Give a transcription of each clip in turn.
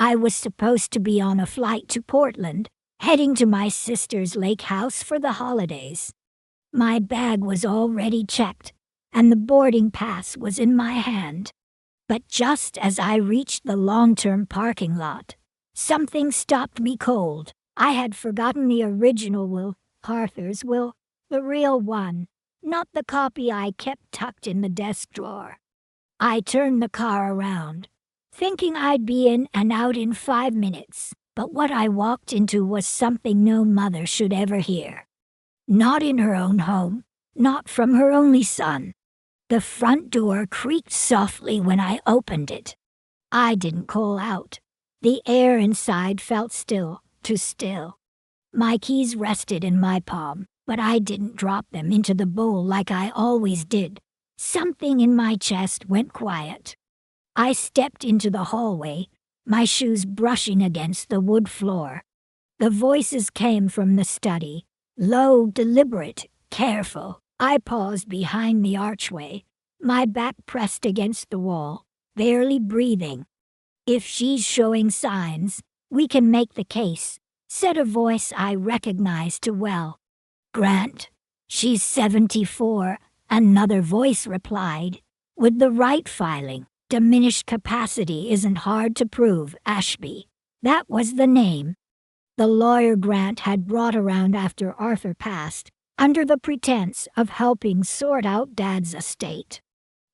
I was supposed to be on a flight to Portland, heading to my sister's lake house for the holidays. My bag was already checked, and the boarding pass was in my hand. But just as I reached the long-term parking lot, something stopped me cold. I had forgotten the original will, Arthur's will, the real one, not the copy I kept tucked in the desk drawer. I turned the car around, thinking I'd be in and out in 5 minutes, but what I walked into was something no mother should ever hear. Not in her own home, not from her only son. The front door creaked softly when I opened it. I didn't call out. The air inside felt still, too still. My keys rested in my palm, but I didn't drop them into the bowl like I always did. Something in my chest went quiet. I stepped into the hallway, my shoes brushing against the wood floor. The voices came from the study, low, deliberate, careful. I paused behind the archway, my back pressed against the wall, barely breathing. "If she's showing signs, we can make the case," said a voice I recognized too well. "Grant, she's 74, another voice replied. "With the right filing, diminished capacity isn't hard to prove, Ashby." That was the name. The lawyer Grant had brought around after Arthur passed, under the pretense of helping sort out Dad's estate.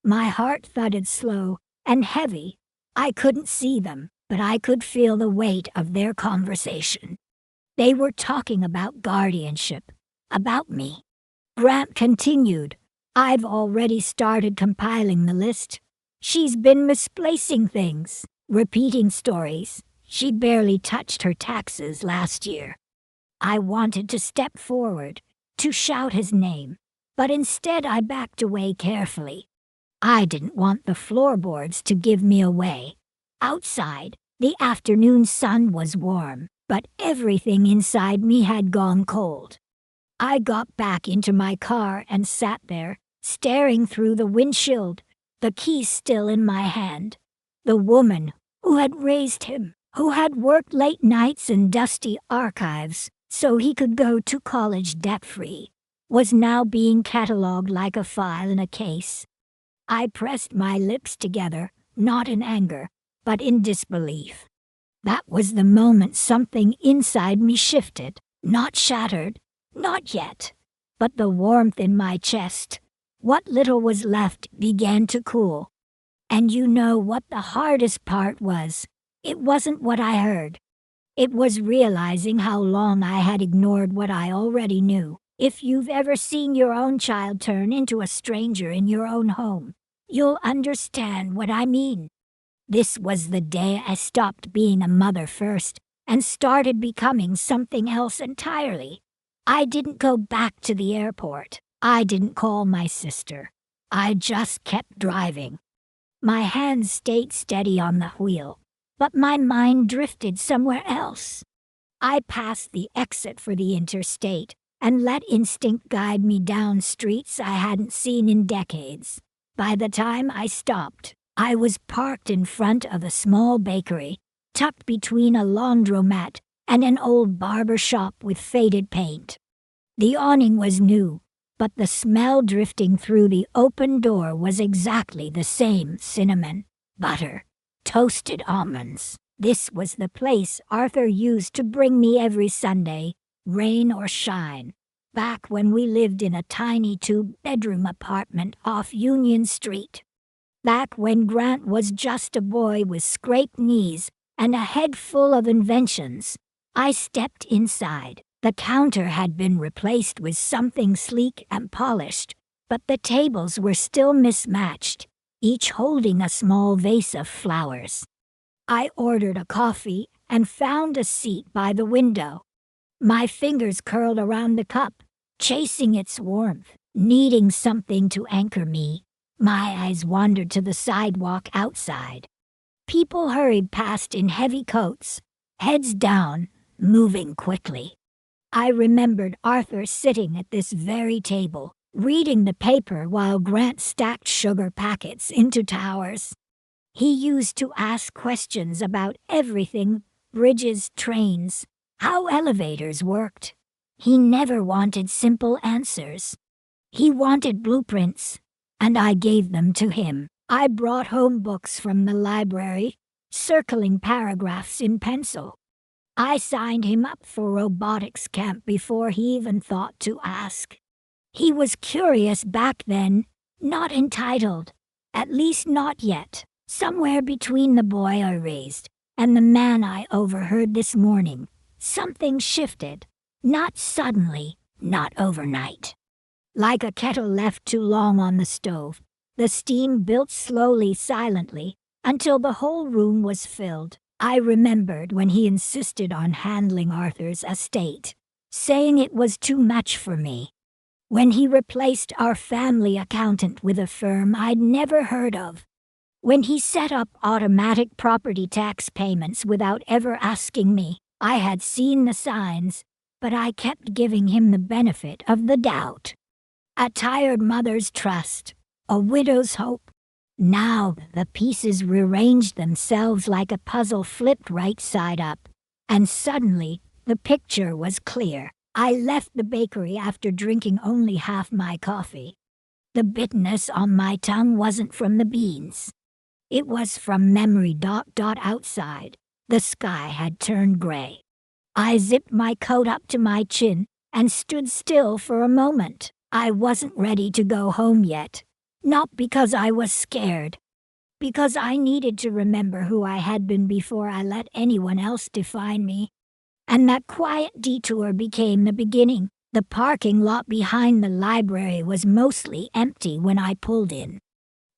My heart thudded slow and heavy. I couldn't see them, but I could feel the weight of their conversation. They were talking about guardianship, about me. Grant continued, "I've already started compiling the list. She's been misplacing things, repeating stories. She barely touched her taxes last year." I wanted to step forward, to shout his name, but instead I backed away carefully. I didn't want the floorboards to give me away. Outside, the afternoon sun was warm, but everything inside me had gone cold. I got back into my car and sat there, staring through the windshield, the keys still in my hand. The woman who had raised him, who had worked late nights in dusty archives so he could go to college debt-free, was now being catalogued like a file in a case. I pressed my lips together, not in anger, but in disbelief. That was the moment something inside me shifted, not shattered, not yet, but the warmth in my chest, what little was left, began to cool. And you know what the hardest part was? It wasn't what I heard. It was realizing how long I had ignored what I already knew. If you've ever seen your own child turn into a stranger in your own home, you'll understand what I mean. This was the day I stopped being a mother first and started becoming something else entirely. I didn't go back to the airport. I didn't call my sister. I just kept driving. My hands stayed steady on the wheel, but my mind drifted somewhere else. I passed the exit for the interstate and let instinct guide me down streets I hadn't seen in decades. By the time I stopped, I was parked in front of a small bakery, tucked between a laundromat and an old barber shop with faded paint. The awning was new, but the smell drifting through the open door was exactly the same: cinnamon, butter, toasted almonds. This was the place Arthur used to bring me every Sunday, rain or shine, back when we lived in a tiny two-bedroom apartment off Union Street. Back when Grant was just a boy with scraped knees and a head full of inventions. I stepped inside. The counter had been replaced with something sleek and polished, but the tables were still mismatched, each holding a small vase of flowers. I ordered a coffee and found a seat by the window. My fingers curled around the cup, chasing its warmth, needing something to anchor me. My eyes wandered to the sidewalk outside. People hurried past in heavy coats, heads down, moving quickly. I remembered Arthur sitting at this very table, reading the paper while Grant stacked sugar packets into towers. He used to ask questions about everything: bridges, trains, how elevators worked. He never wanted simple answers. He wanted blueprints, and I gave them to him. I brought home books from the library, circling paragraphs in pencil. I signed him up for robotics camp before he even thought to ask. He was curious back then, not entitled, at least not yet. Somewhere between the boy I raised and the man I overheard this morning, something shifted. Not suddenly, not overnight. Like a kettle left too long on the stove, the steam built slowly, silently, until the whole room was filled. I remembered when he insisted on handling Arthur's estate, saying it was too much for me. When he replaced our family accountant with a firm I'd never heard of. When he set up automatic property tax payments without ever asking me. I had seen the signs, but I kept giving him the benefit of the doubt. A tired mother's trust, a widow's hope. Now the pieces rearranged themselves like a puzzle flipped right side up, and suddenly the picture was clear. I left the bakery after drinking only half my coffee. The bitterness on my tongue wasn't from the beans. It was from memory. Outside, the sky had turned gray. I zipped my coat up to my chin and stood still for a moment. I wasn't ready to go home yet. Not because I was scared. Because I needed to remember who I had been before I let anyone else define me. And that quiet detour became the beginning. The parking lot behind the library was mostly empty when I pulled in.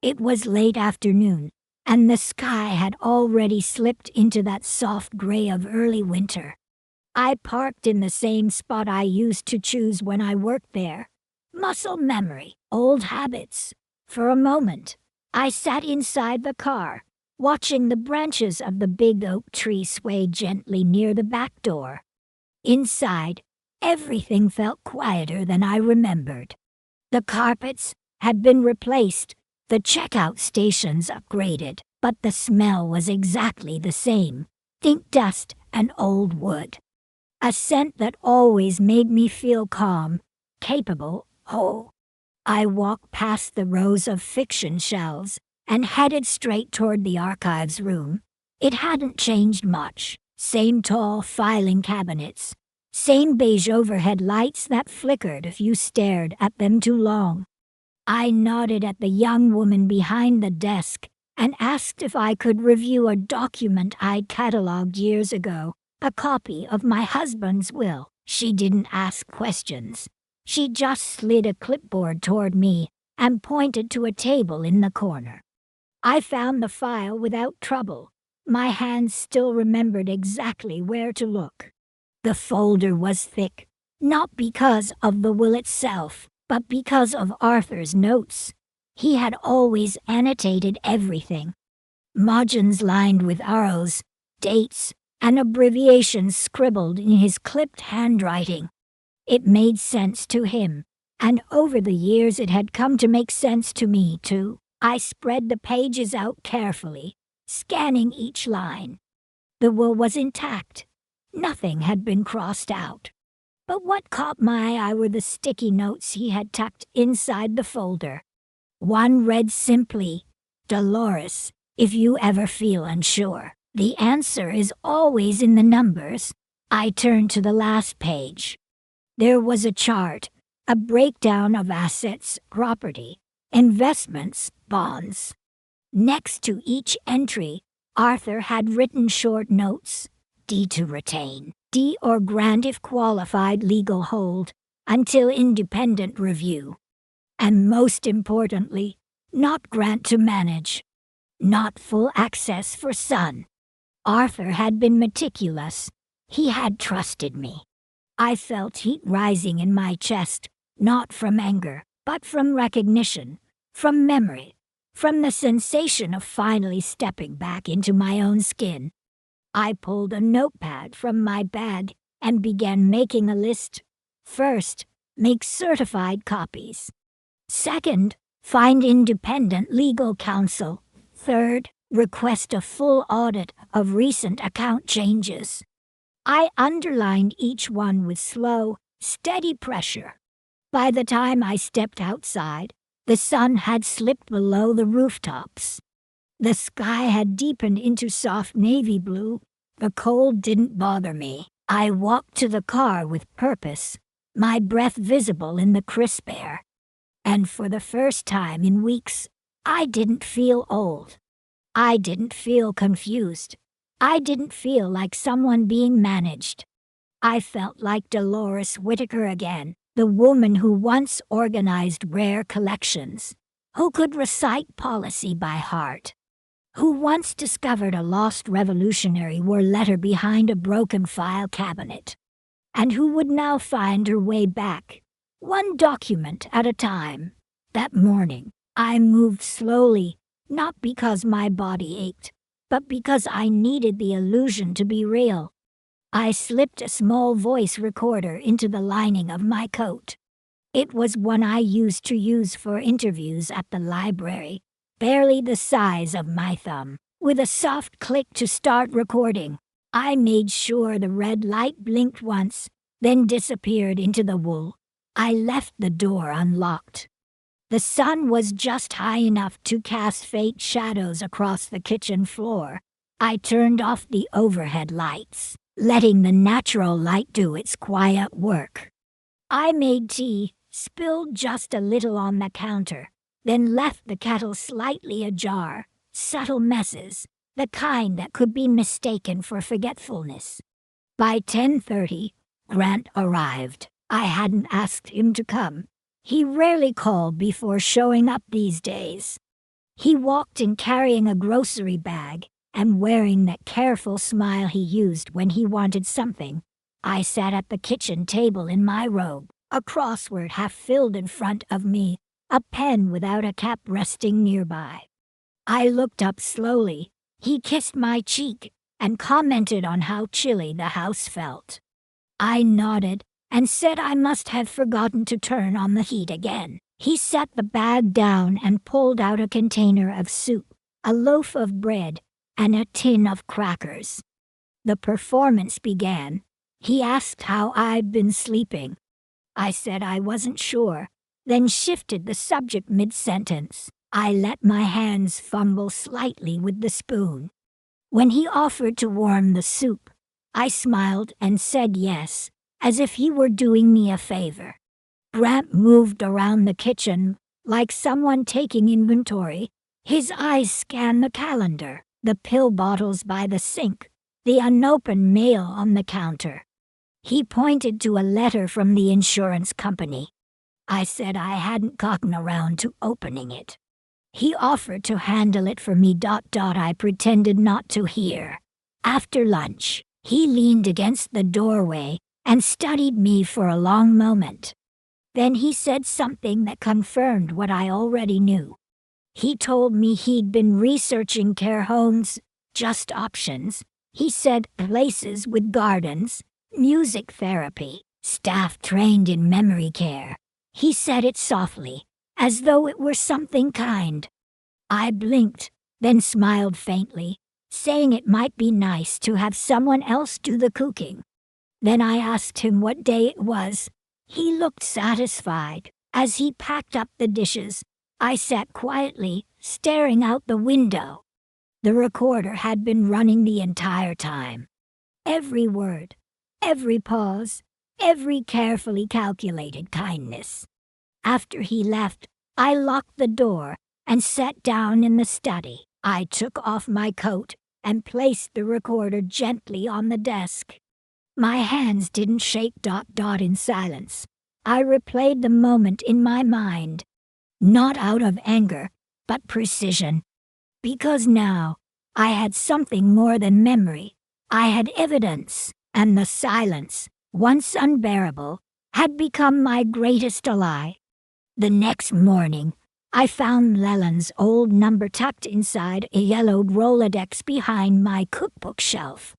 It was late afternoon, and the sky had already slipped into that soft gray of early winter. I parked in the same spot I used to choose when I worked there. Muscle memory, old habits. For a moment, I sat inside the car, watching the branches of the big oak tree sway gently near the back door. Inside, everything felt quieter than I remembered. The carpets had been replaced, the checkout stations upgraded, but the smell was exactly the same: think dust and old wood. A scent that always made me feel calm, capable, whole. I walked past the rows of fiction shelves and headed straight toward the archives room. It hadn't changed much. Same tall filing cabinets, same beige overhead lights that flickered if you stared at them too long. I nodded at the young woman behind the desk and asked if I could review a document I'd catalogued years ago, a copy of my husband's will. She didn't ask questions. She just slid a clipboard toward me and pointed to a table in the corner. I found the file without trouble. My hands still remembered exactly where to look. The folder was thick, not because of the will itself, but because of Arthur's notes. He had always annotated everything. Margins lined with arrows, dates, and abbreviations scribbled in his clipped handwriting. It made sense to him, and over the years it had come to make sense to me too. I spread the pages out carefully, scanning each line. The will was intact. Nothing had been crossed out. But what caught my eye were the sticky notes he had tucked inside the folder. One read simply, "Dolores, if you ever feel unsure, the answer is always in the numbers." I turned to the last page. There was a chart, a breakdown of assets, property, investments, bonds. Next to each entry, Arthur had written short notes: D to retain, D or grant if qualified legal hold, until independent review. And most importantly, not grant to manage. Not full access for son. Arthur had been meticulous. He had trusted me. I felt heat rising in my chest, not from anger, but from recognition, from memory, from the sensation of finally stepping back into my own skin. I pulled a notepad from my bag and began making a list. First, make certified copies. Second, find independent legal counsel. Third, Request a full audit of recent account changes. I underlined each one with slow, steady pressure. By the time I stepped outside, the sun had slipped below the rooftops. The sky had deepened into soft navy blue. The cold didn't bother me. I walked to the car with purpose, my breath visible in the crisp air. And for the first time in weeks, I didn't feel old. I didn't feel confused. I didn't feel like someone being managed. I felt like Dolores Whitaker again, the woman who once organized rare collections, who could recite policy by heart, who once discovered a lost Revolutionary War letter behind a broken file cabinet, and who would now find her way back, one document at a time. That morning, I moved slowly, not because my body ached, but because I needed the illusion to be real. I slipped a small voice recorder into the lining of my coat. It was one I used to use for interviews at the library, barely the size of my thumb. With a soft click to start recording, I made sure the red light blinked once, then disappeared into the wool. I left the door unlocked. The sun was just high enough to cast faint shadows across the kitchen floor. I turned off the overhead lights, letting the natural light do its quiet work. I made tea, spilled just a little on the counter, then left the kettle slightly ajar. Subtle messes, the kind that could be mistaken for forgetfulness. By 10:30, Grant arrived. I hadn't asked him to come. He rarely called before showing up these days. He walked in carrying a grocery bag and wearing that careful smile he used when he wanted something. I sat at the kitchen table in my robe, a crossword half filled in front of me, a pen without a cap resting nearby. I looked up slowly. He kissed my cheek and commented on how chilly the house felt. I nodded and said I must have forgotten to turn on the heat again. He set the bag down and pulled out a container of soup, a loaf of bread, and a tin of crackers. The performance began. He asked how I'd been sleeping. I said I wasn't sure, then shifted the subject mid-sentence. I let my hands fumble slightly with the spoon. When he offered to warm the soup, I smiled and said yes, as if he were doing me a favor. Grant moved around the kitchen like someone taking inventory. His eyes scanned the calendar, the pill bottles by the sink, the unopened mail on the counter. He pointed to a letter from the insurance company. I said I hadn't gotten around to opening it. He offered to handle it for me. I pretended not to hear. After lunch, he leaned against the doorway and studied me for a long moment. Then he said something that confirmed what I already knew. He told me he'd been researching care homes, just options. He said places with gardens, music therapy, staff trained in memory care. He said it softly, as though it were something kind. I blinked, then smiled faintly, saying it might be nice to have someone else do the cooking. Then I asked him what day it was. He looked satisfied. As he packed up the dishes, I sat quietly, staring out the window. The recorder had been running the entire time. Every word, every pause, every carefully calculated kindness. After he left, I locked the door and sat down in the study. I took off my coat and placed the recorder gently on the desk. My hands didn't shake. In silence, I replayed the moment in my mind, not out of anger, but precision. Because now, I had something more than memory. I had evidence, and the silence, once unbearable, had become my greatest ally. The next morning, I found Leland's old number tucked inside a yellowed Rolodex behind my cookbook shelf.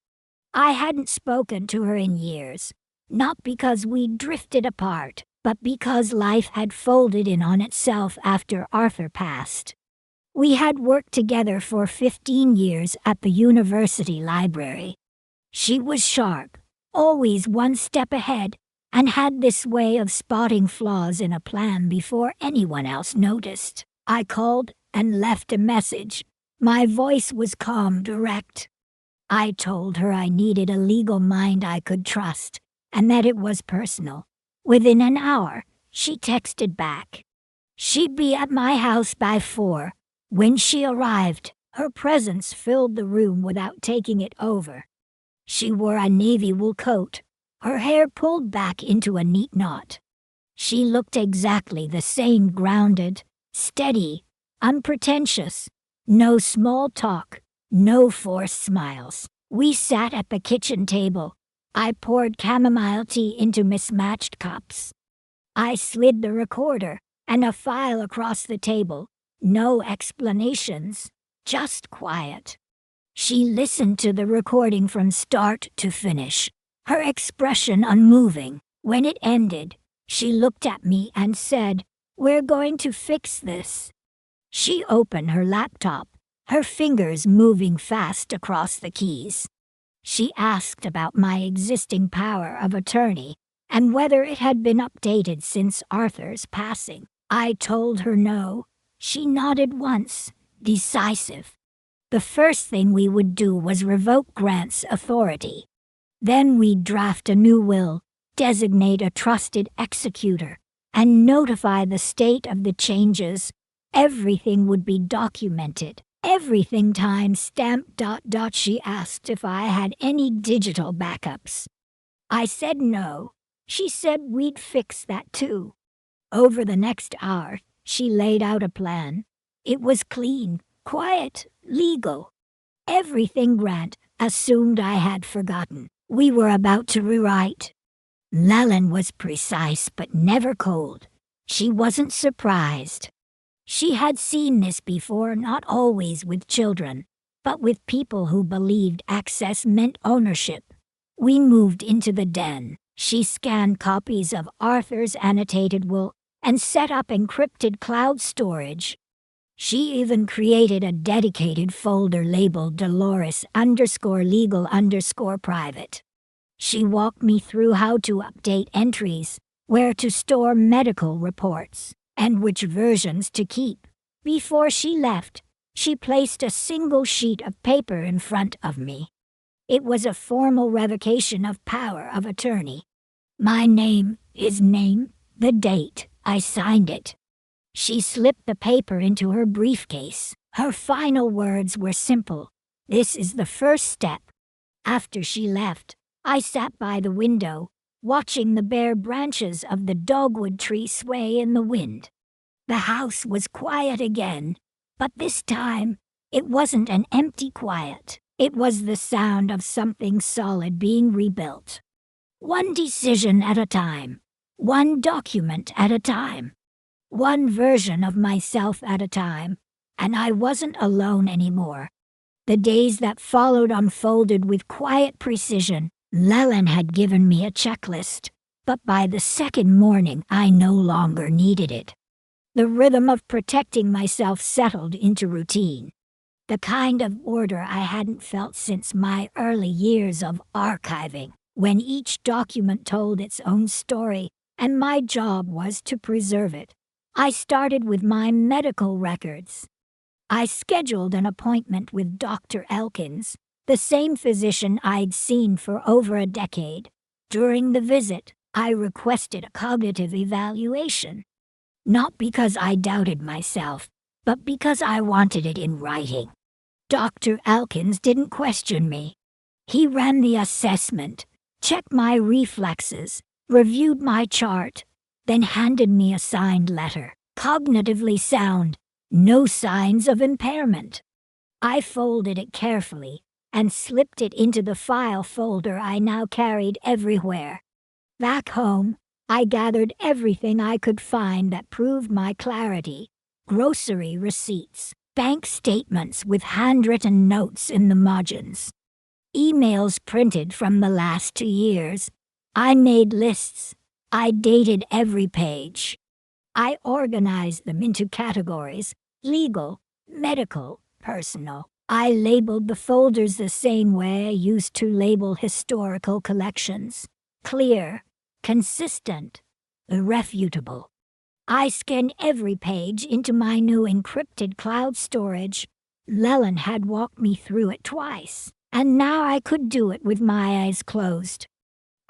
I hadn't spoken to her in years, not because we drifted apart, but because life had folded in on itself after Arthur passed. We had worked together for 15 years at the university library. She was sharp, always one step ahead, and had this way of spotting flaws in a plan before anyone else noticed. I called and left a message. My voice was calm, direct. I told her I needed a legal mind I could trust, and that it was personal. Within an hour, she texted back. She'd be at my house by 4. When she arrived, her presence filled the room without taking it over. She wore a navy wool coat, her hair pulled back into a neat knot. She looked exactly the same, grounded, steady, unpretentious, no small talk, no forced smiles. We sat at the kitchen table. I poured chamomile tea into mismatched cups. I slid the recorder and a file across the table. No explanations, just quiet. She listened to the recording from start to finish, her expression unmoving. When it ended, she looked at me and said, "We're going to fix this." She opened her laptop, her fingers moving fast across the keys. She asked about my existing power of attorney and whether it had been updated since Arthur's passing. I told her no. She nodded once, decisive. The first thing we would do was revoke Grant's authority. Then we'd draft a new will, designate a trusted executor, and notify the state of the changes. Everything would be documented. Everything time-stamped. She asked if I had any digital backups. I said no. She said we'd fix that too. Over the next hour, she laid out a plan. It was clean, quiet, legal. Everything Grant assumed I had forgotten. We were about to rewrite. Leland was precise but never cold. She wasn't surprised. She had seen this before, not always with children, but with people who believed access meant ownership. We moved into the den. She scanned copies of Arthur's annotated will and set up encrypted cloud storage. She even created a dedicated folder labeled Dolores_legal_private. She walked me through how to update entries, where to store medical reports, and which versions to keep. Before she left, she placed a single sheet of paper in front of me. It was a formal revocation of power of attorney. My name, his name, the date. I signed it. She slipped the paper into her briefcase. Her final words were simple. "This is the first step." After she left, I sat by the window, watching the bare branches of the dogwood tree sway in the wind. The house was quiet again, but this time, it wasn't an empty quiet. It was the sound of something solid being rebuilt. One decision at a time, one document at a time, one version of myself at a time, and I wasn't alone anymore. The days that followed unfolded with quiet precision. Leland had given me a checklist, but by the second morning I no longer needed it. The rhythm of protecting myself settled into routine, the kind of order I hadn't felt since my early years of archiving, when each document told its own story and my job was to preserve it. I started with my medical records. I scheduled an appointment with Dr. Elkins, the same physician I'd seen for over a decade. During the visit, I requested a cognitive evaluation. Not because I doubted myself, but because I wanted it in writing. Dr. Elkins didn't question me. He ran the assessment, checked my reflexes, reviewed my chart, then handed me a signed letter. Cognitively sound, no signs of impairment. I folded it carefully and slipped it into the file folder I now carried everywhere. Back home, I gathered everything I could find that proved my clarity: grocery receipts, bank statements with handwritten notes in the margins, emails printed from the last 2 years. I made lists. I dated every page. I organized them into categories: legal, medical, personal. I labeled the folders the same way I used to label historical collections. Clear, consistent, irrefutable. I scanned every page into my new encrypted cloud storage. Leland had walked me through it twice, and now I could do it with my eyes closed.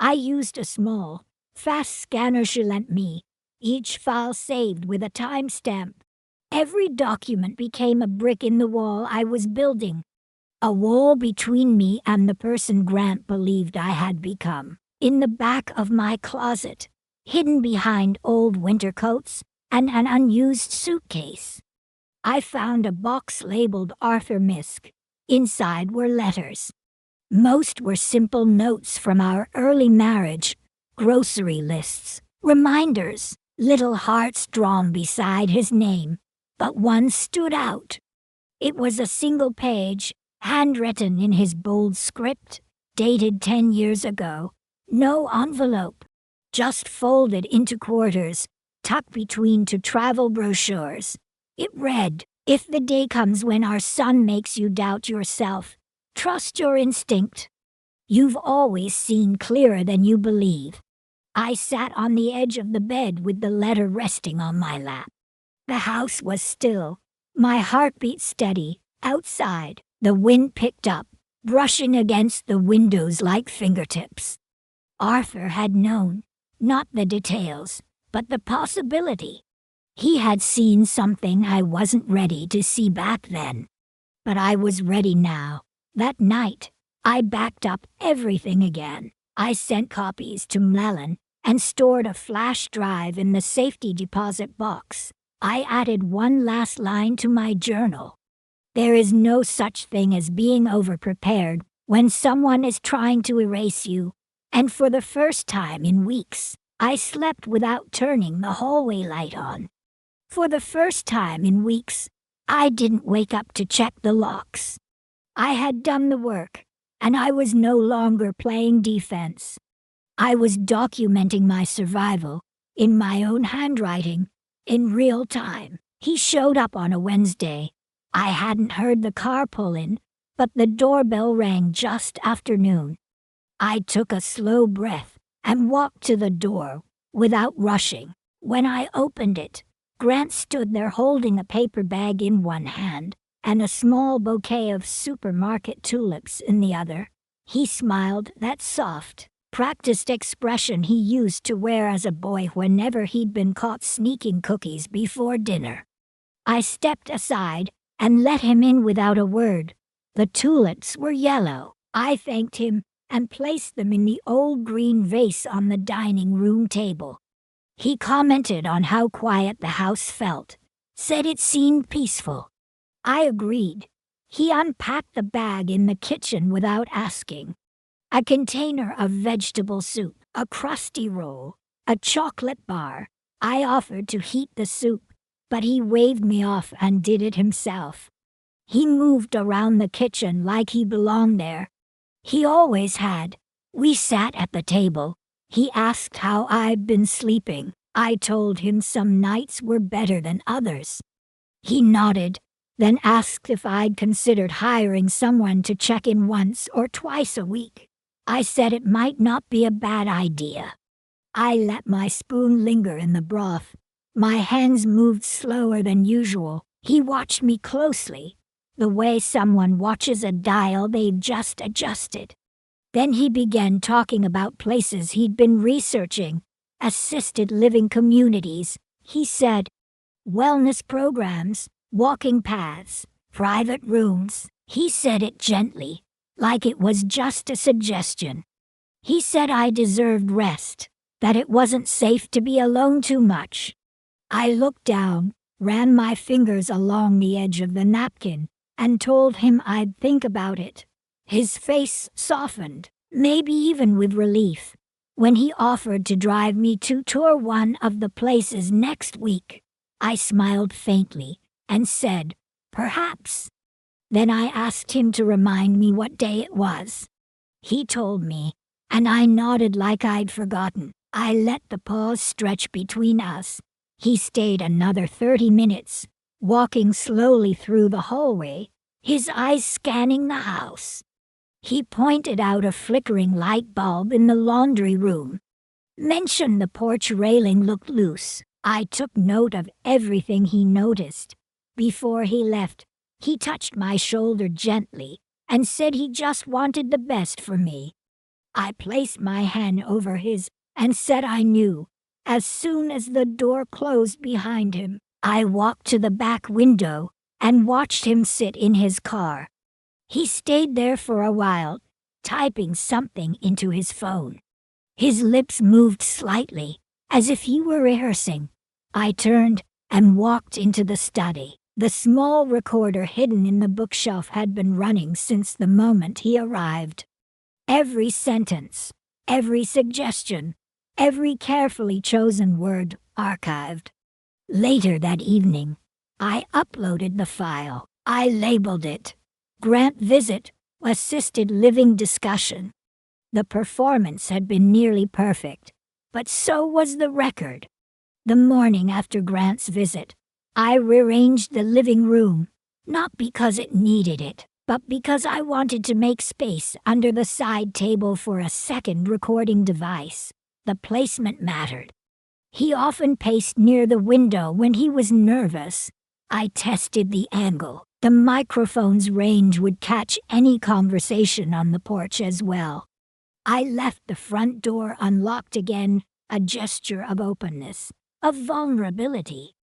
I used a small, fast scanner she lent me, each file saved with a timestamp. Every document became a brick in the wall I was building, a wall between me and the person Grant believed I had become. In the back of my closet, hidden behind old winter coats and an unused suitcase, I found a box labeled Arthur Misk. Inside were letters. Most were simple notes from our early marriage, grocery lists, reminders, little hearts drawn beside his name. But one stood out. It was a single page, handwritten in his bold script, dated 10 years ago. No envelope, just folded into quarters, tucked between two travel brochures. It read, "If the day comes when our son makes you doubt yourself, trust your instinct. You've always seen clearer than you believe." I sat on the edge of the bed with the letter resting on my lap. The house was still, my heartbeat steady. Outside, the wind picked up, brushing against the windows like fingertips. Arthur had known, not the details, but the possibility. He had seen something I wasn't ready to see back then. But I was ready now. That night, I backed up everything again. I sent copies to Mellon and stored a flash drive in the safety deposit box. I added one last line to my journal. There is no such thing as being overprepared when someone is trying to erase you. And for the first time in weeks, I slept without turning the hallway light on. For the first time in weeks, I didn't wake up to check the locks. I had done the work, and I was no longer playing defense. I was documenting my survival, in my own handwriting, in real time. He showed up on a Wednesday. I hadn't heard the car pull in, but the doorbell rang just after noon. I took a slow breath and walked to the door, without rushing. When I opened it, Grant stood there holding a paper bag in one hand and a small bouquet of supermarket tulips in the other. He smiled, that soft, practiced expression he used to wear as a boy whenever he'd been caught sneaking cookies before dinner. I stepped aside and let him in without a word. The tulips were yellow. I thanked him and placed them in the old green vase on the dining room table. He commented on how quiet the house felt, said it seemed peaceful. I agreed. He unpacked the bag in the kitchen without asking. A container of vegetable soup, a crusty roll, a chocolate bar. I offered to heat the soup, but he waved me off and did it himself. He moved around the kitchen like he belonged there. He always had. We sat at the table. He asked how I'd been sleeping. I told him some nights were better than others. He nodded, then asked if I'd considered hiring someone to check in once or twice a week. I said it might not be a bad idea. I let my spoon linger in the broth. My hands moved slower than usual. He watched me closely, the way someone watches a dial they've just adjusted. Then he began talking about places he'd been researching, assisted living communities, he said, wellness programs, walking paths, private rooms. He said it gently, like it was just a suggestion. He said I deserved rest, that it wasn't safe to be alone too much. I looked down, ran my fingers along the edge of the napkin, and told him I'd think about it. His face softened, maybe even with relief, when he offered to drive me to tour one of the places next week. I smiled faintly and said, perhaps. Then I asked him to remind me what day it was. He told me, and I nodded like I'd forgotten. I let the pause stretch between us. He stayed another 30 minutes, walking slowly through the hallway, his eyes scanning the house. He pointed out a flickering light bulb in the laundry room. Mentioned the porch railing looked loose. I took note of everything he noticed. Before he left, he touched my shoulder gently and said he just wanted the best for me. I placed my hand over his and said I knew. As soon as the door closed behind him, I walked to the back window and watched him sit in his car. He stayed there for a while, typing something into his phone. His lips moved slightly, as if he were rehearsing. I turned and walked into the study. The small recorder hidden in the bookshelf had been running since the moment he arrived. Every sentence, every suggestion, every carefully chosen word archived. Later that evening, I uploaded the file. I labeled it Grant Visit, Assisted Living Discussion. The performance had been nearly perfect, but so was the record. The morning after Grant's visit, I rearranged the living room, not because it needed it, but because I wanted to make space under the side table for a second recording device. The placement mattered. He often paced near the window when he was nervous. I tested the angle. The microphone's range would catch any conversation on the porch as well. I left the front door unlocked again, a gesture of openness, of vulnerability.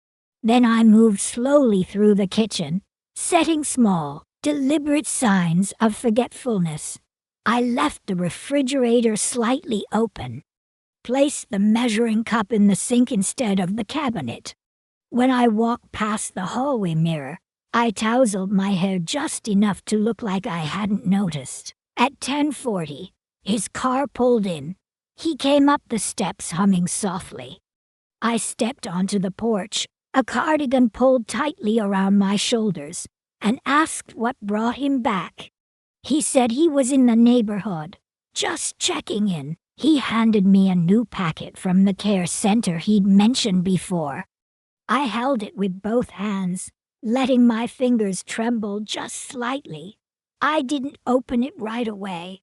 Then I moved slowly through the kitchen, setting small, deliberate signs of forgetfulness. I left the refrigerator slightly open, placed the measuring cup in the sink instead of the cabinet. When I walked past the hallway mirror, I tousled my hair just enough to look like I hadn't noticed. At 10:40, his car pulled in. He came up the steps humming softly. I stepped onto the porch, a cardigan pulled tightly around my shoulders, and asked what brought him back. He said he was in the neighborhood, just checking in. He handed me a new packet from the care center he'd mentioned before. I held it with both hands, letting my fingers tremble just slightly. I didn't open it right away.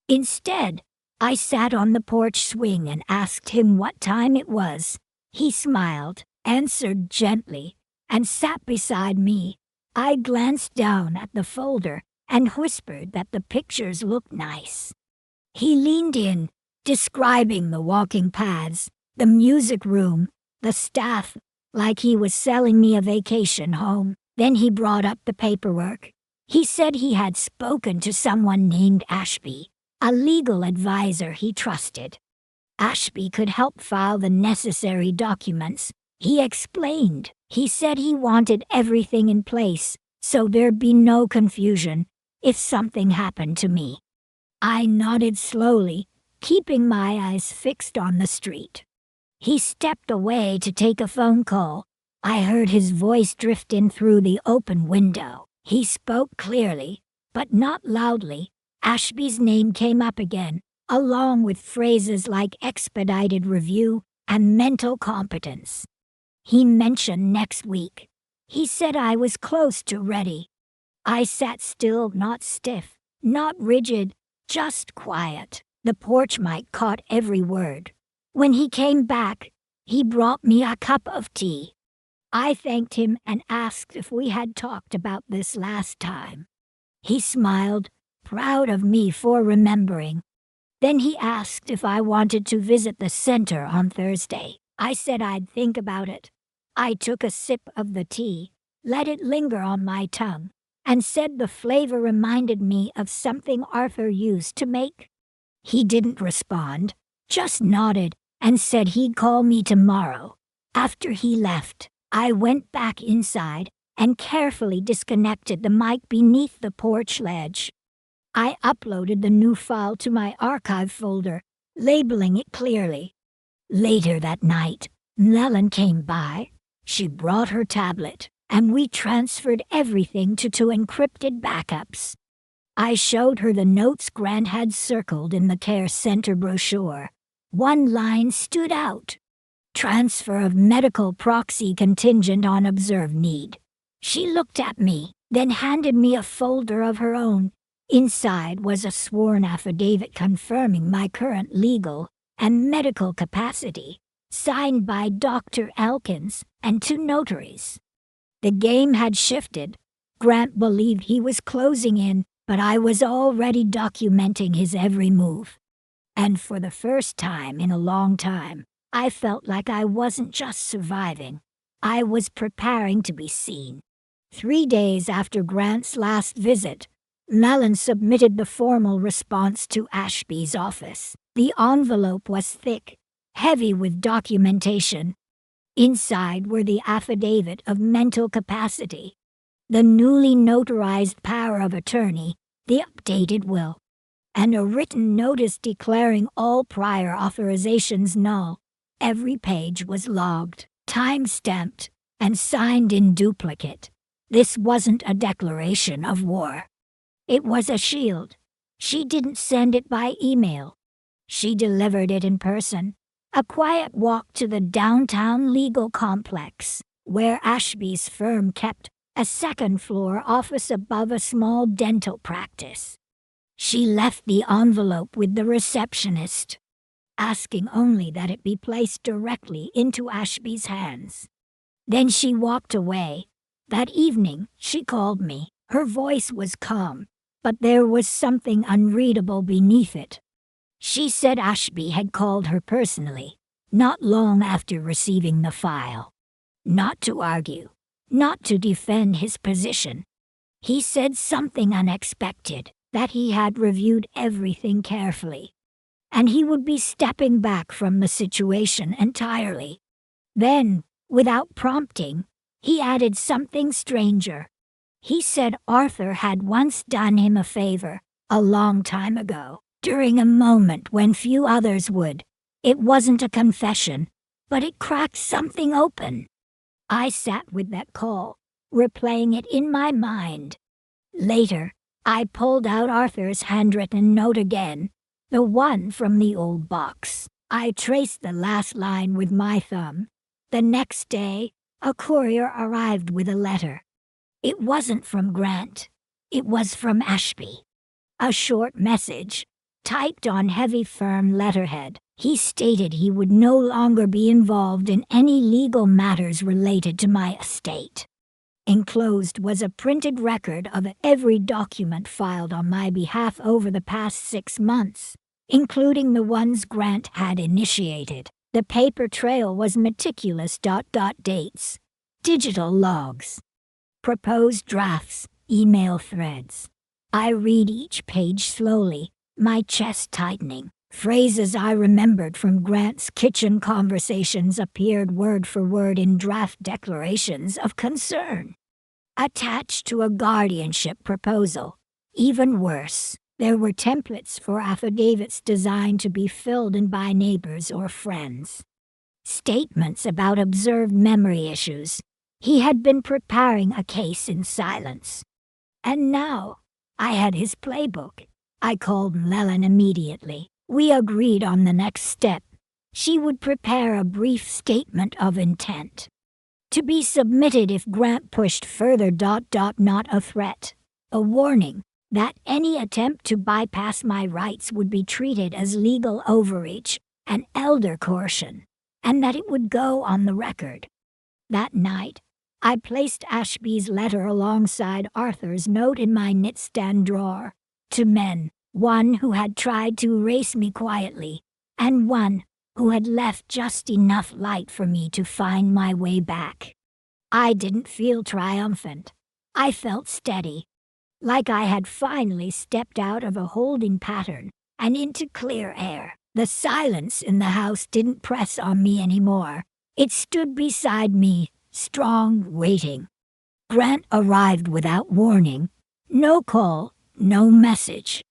Instead, I sat on the porch swing and asked him what time it was. He smiled, answered gently, and sat beside me. I glanced down at the folder and whispered that the pictures looked nice. He leaned in, describing the walking paths, the music room, the staff, like he was selling me a vacation home. Then he brought up the paperwork. He said he had spoken to someone named Ashby, a legal advisor he trusted. Ashby could help file the necessary documents, he explained. He said he wanted everything in place, so there'd be no confusion if something happened to me. I nodded slowly, keeping my eyes fixed on the street. He stepped away to take a phone call. I heard his voice drift in through the open window. He spoke clearly, but not loudly. Ashby's name came up again, along with phrases like expedited review and mental competence. He mentioned next week. He said I was close to ready. I sat still, not stiff, not rigid, just quiet. The porch mic caught every word. When he came back, he brought me a cup of tea. I thanked him and asked if we had talked about this last time. He smiled, proud of me for remembering. Then he asked if I wanted to visit the center on Thursday. I said I'd think about it. I took a sip of the tea, let it linger on my tongue, and said the flavor reminded me of something Arthur used to make. He didn't respond, just nodded and said he'd call me tomorrow. After he left, I went back inside and carefully disconnected the mic beneath the porch ledge. I uploaded the new file to my archive folder, labeling it clearly. Later that night, Nellen came by. She brought her tablet, and we transferred everything to two encrypted backups. I showed her the notes Grant had circled in the care center brochure. One line stood out. Transfer of medical proxy contingent on observed need. She looked at me, then handed me a folder of her own. Inside was a sworn affidavit confirming my current legal and medical capacity, signed by Dr. Elkins and 2 notaries. The game had shifted. Grant believed he was closing in, but I was already documenting his every move. And for the first time in a long time, I felt like I wasn't just surviving. I was preparing to be seen. 3 days after Grant's last visit, Mellon submitted the formal response to Ashby's office. The envelope was thick, heavy with documentation. Inside were the affidavit of mental capacity, the newly notarized power of attorney, the updated will, and a written notice declaring all prior authorizations null. Every page was logged, time-stamped, and signed in duplicate. This wasn't a declaration of war. It was a shield. She didn't send it by email. She delivered it in person. A quiet walk to the downtown legal complex, where Ashby's firm kept a second-floor office above a small dental practice. She left the envelope with the receptionist, asking only that it be placed directly into Ashby's hands. Then she walked away. That evening, she called me. Her voice was calm, but there was something unreadable beneath it. She said Ashby had called her personally, not long after receiving the file. Not to argue, not to defend his position. He said something unexpected, that he had reviewed everything carefully, and he would be stepping back from the situation entirely. Then, without prompting, he added something stranger. He said Arthur had once done him a favor, a long time ago, during a moment when few others would. It wasn't a confession, but it cracked something open. I sat with that call, replaying it in my mind. Later, I pulled out Arthur's handwritten note again, the one from the old box. I traced the last line with my thumb. The next day, a courier arrived with a letter. It wasn't from Grant. It was from Ashby. A short message, typed on heavy firm letterhead. He stated he would no longer be involved in any legal matters related to my estate. Enclosed was a printed record of every document filed on my behalf over the past 6 months, including the ones Grant had initiated. The paper trail was meticulous. Dates, digital logs, proposed drafts, email threads. I read each page slowly, my chest tightening. Phrases I remembered from Grant's kitchen conversations appeared word for word in draft declarations of concern, attached to a guardianship proposal. Even worse, there were templates for affidavits designed to be filled in by neighbors or friends. Statements about observed memory issues. He had been preparing a case in silence. And now, I had his playbook. I called Mellon immediately. We agreed on the next step. She would prepare a brief statement of intent, to be submitted if Grant pushed further. Not a threat, a warning that any attempt to bypass my rights would be treated as legal overreach and elder coercion, and that it would go on the record. That night, I placed Ashby's letter alongside Arthur's note in my nightstand drawer. 2 men, one who had tried to erase me quietly, and one who had left just enough light for me to find my way back. I didn't feel triumphant. I felt steady, like I had finally stepped out of a holding pattern and into clear air. The silence in the house didn't press on me anymore. It stood beside me, strong, waiting. Grant arrived without warning. No call, no message.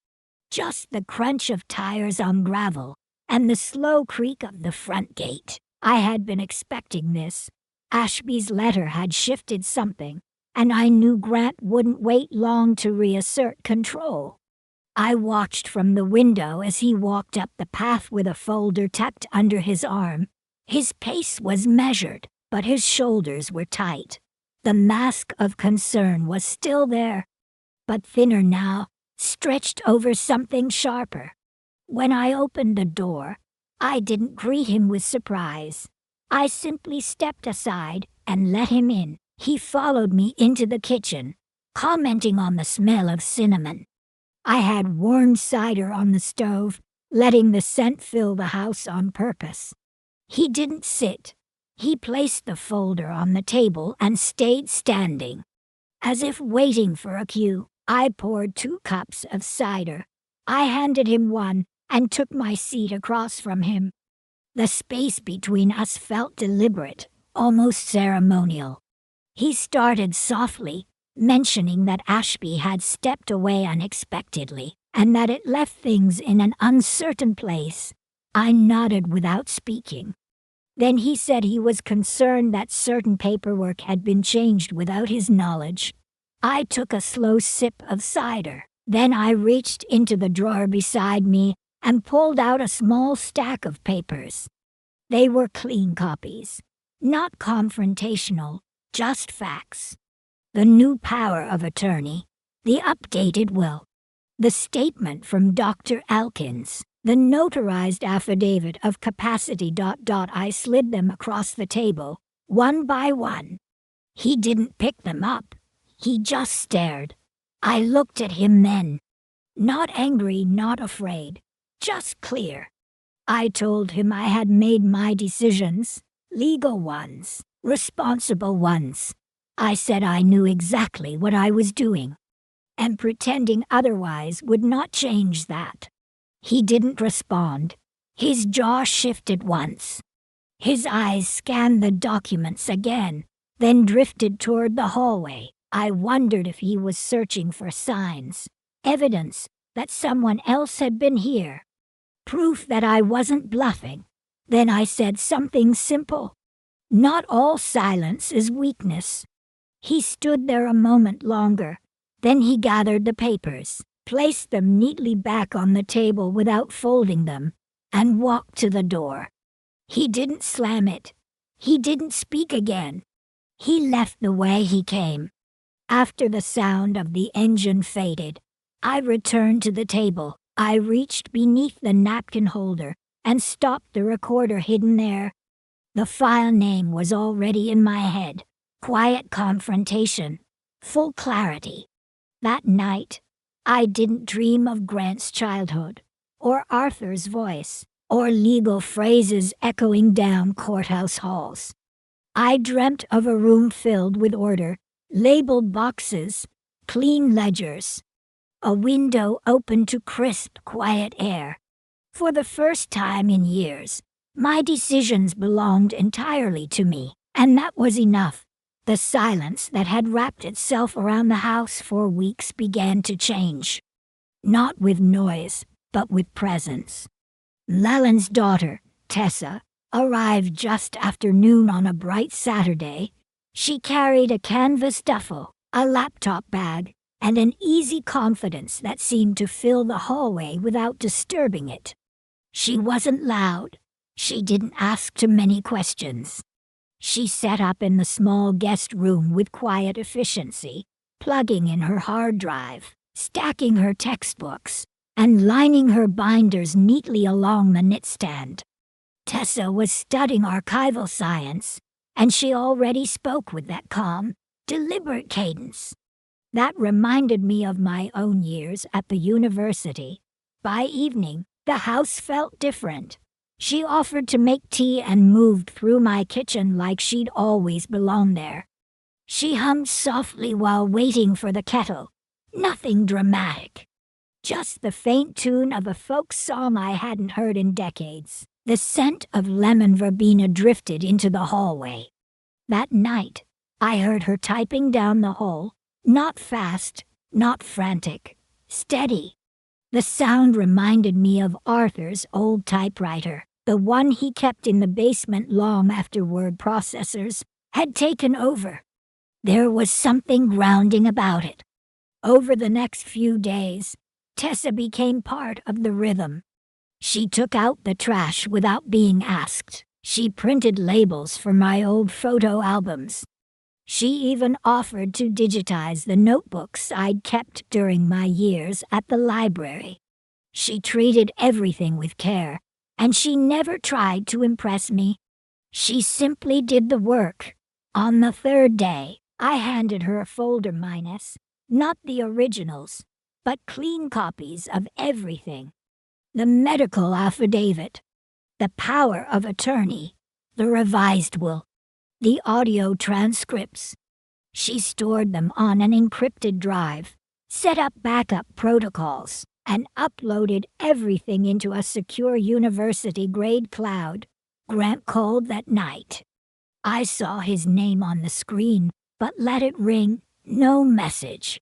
Just the crunch of tires on gravel and the slow creak of the front gate. I had been expecting this. Ashby's letter had shifted something, and I knew Grant wouldn't wait long to reassert control. I watched from the window as he walked up the path with a folder tucked under his arm. His pace was measured, but his shoulders were tight. The mask of concern was still there, but thinner now, stretched over something sharper. When I opened the door, I didn't greet him with surprise. I simply stepped aside and let him in. He followed me into the kitchen, commenting on the smell of cinnamon. I had warm cider on the stove, letting the scent fill the house on purpose. He didn't sit. He placed the folder on the table and stayed standing. As if waiting for a cue, I poured 2 cups of cider. I handed him one and took my seat across from him. The space between us felt deliberate, almost ceremonial. He started softly, mentioning that Ashby had stepped away unexpectedly and that it left things in an uncertain place. I nodded without speaking. Then he said he was concerned that certain paperwork had been changed without his knowledge. I took a slow sip of cider. Then I reached into the drawer beside me and pulled out a small stack of papers. They were clean copies, not confrontational, just facts. The new power of attorney, the updated will, the statement from Dr. Elkins, the notarized affidavit of capacity. I slid them across the table, one by one. He didn't pick them up. He just stared. I looked at him then. Not angry, not afraid. Just clear. I told him I had made my decisions, legal ones, responsible ones. I said I knew exactly what I was doing, and pretending otherwise would not change that. He didn't respond. His jaw shifted once. His eyes scanned the documents again, then drifted toward the hallway. I wondered if he was searching for signs, evidence that someone else had been here. Proof that I wasn't bluffing. Then I said something simple. Not all silence is weakness. He stood there a moment longer. Then he gathered the papers, placed them neatly back on the table without folding them, and walked to the door. He didn't slam it. He didn't speak again. He left the way he came. After the sound of the engine faded, I returned to the table. I reached beneath the napkin holder and stopped the recorder hidden there. The file name was already in my head. Quiet confrontation. Full clarity. That night, I didn't dream of Grant's childhood, or Arthur's voice, or legal phrases echoing down courthouse halls. I dreamt of a room filled with order, labeled boxes, clean ledgers. A window open to crisp, quiet air. For the first time in years, my decisions belonged entirely to me, and that was enough. The silence that had wrapped itself around the house for weeks began to change. Not with noise, but with presence. Leland's daughter, Tessa, arrived just after noon on a bright Saturday. She carried a canvas duffel, a laptop bag, and an easy confidence that seemed to fill the hallway without disturbing it. She wasn't loud. She didn't ask too many questions. She sat up in the small guest room with quiet efficiency, plugging in her hard drive, stacking her textbooks, and lining her binders neatly along the knitstand. Tessa was studying archival science, and she already spoke with that calm, deliberate cadence. That reminded me of my own years at the university. By evening, the house felt different. She offered to make tea and moved through my kitchen like she'd always belonged there. She hummed softly while waiting for the kettle. Nothing dramatic. Just the faint tune of a folk song I hadn't heard in decades. The scent of lemon verbena drifted into the hallway. That night, I heard her typing down the hall. Not fast, not frantic, steady. The sound reminded me of Arthur's old typewriter, the one he kept in the basement long after word processors had taken over. There was something grounding about it. Over the next few days, Tessa became part of the rhythm. She took out the trash without being asked. She printed labels for my old photo albums. She even offered to digitize the notebooks I'd kept during my years at the library. She treated everything with care, and she never tried to impress me. She simply did the work. On the third day, I handed her a folder minus, not the originals, but clean copies of everything. The medical affidavit, the power of attorney, the revised will, the audio transcripts. She stored them on an encrypted drive, set up backup protocols, and uploaded everything into a secure university-grade cloud. Grant called that night. I saw his name on the screen, but let it ring, no message.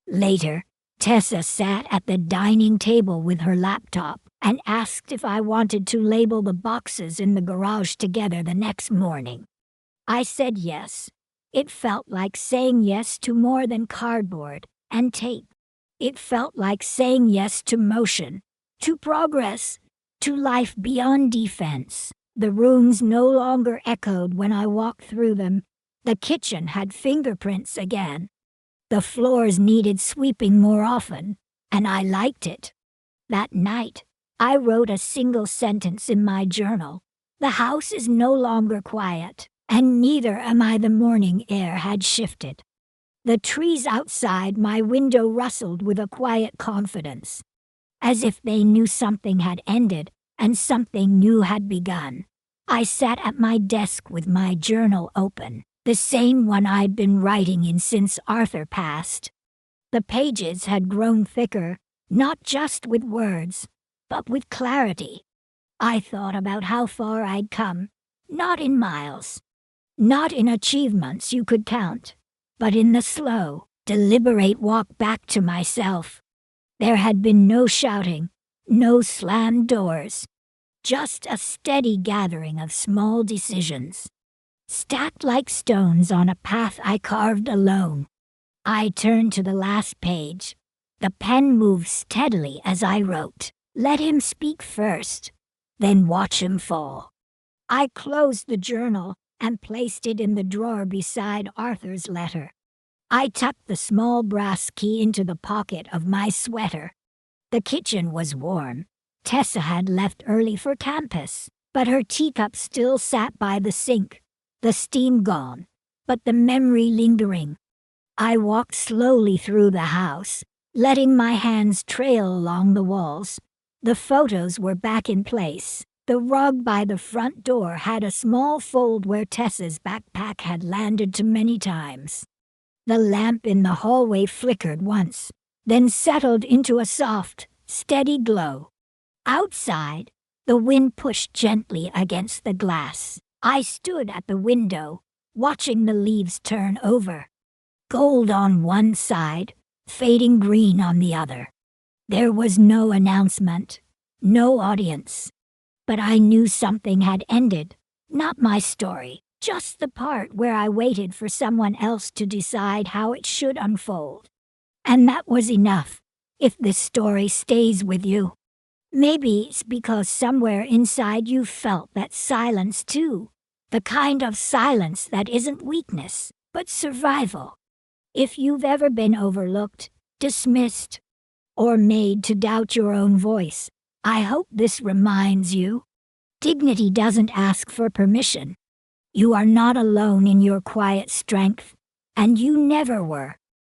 Later, Tessa sat at the dining table with her laptop and asked if I wanted to label the boxes in the garage together the next morning. I said yes. It felt like saying yes to more than cardboard and tape. It felt like saying yes to motion, to progress, to life beyond defense. The rooms no longer echoed when I walked through them. The kitchen had fingerprints again. The floors needed sweeping more often, and I liked it. That night, I wrote a single sentence in my journal. The house is no longer quiet, and neither am I. The morning air had shifted. The trees outside my window rustled with a quiet confidence, as if they knew something had ended and something new had begun. I sat at my desk with my journal open, the same one I'd been writing in since Arthur passed. The pages had grown thicker, not just with words, but with clarity. I thought about how far I'd come, not in miles, not in achievements you could count, but in the slow, deliberate walk back to myself. There had been no shouting, no slammed doors, just a steady gathering of small decisions, stacked like stones on a path I carved alone. I turned to the last page. The pen moved steadily as I wrote. Let him speak first, then watch him fall. I closed the journal and placed it in the drawer beside Arthur's letter. I tucked the small brass key into the pocket of my sweater. The kitchen was warm. Tessa had left early for campus, but her teacup still sat by the sink, the steam gone, but the memory lingering. I walked slowly through the house, letting my hands trail along the walls. The photos were back in place. The rug by the front door had a small fold where Tessa's backpack had landed too many times. The lamp in the hallway flickered once, then settled into a soft, steady glow. Outside, the wind pushed gently against the glass. I stood at the window, watching the leaves turn over. Gold on one side, fading green on the other. There was no announcement, no audience. But I knew something had ended, not my story, just the part where I waited for someone else to decide how it should unfold. And that was enough, if this story stays with you. Maybe it's because somewhere inside you felt that silence too, the kind of silence that isn't weakness, but survival. If you've ever been overlooked, dismissed, or made to doubt your own voice, I hope this reminds you. Dignity doesn't ask for permission. You are not alone in your quiet strength, and you never were.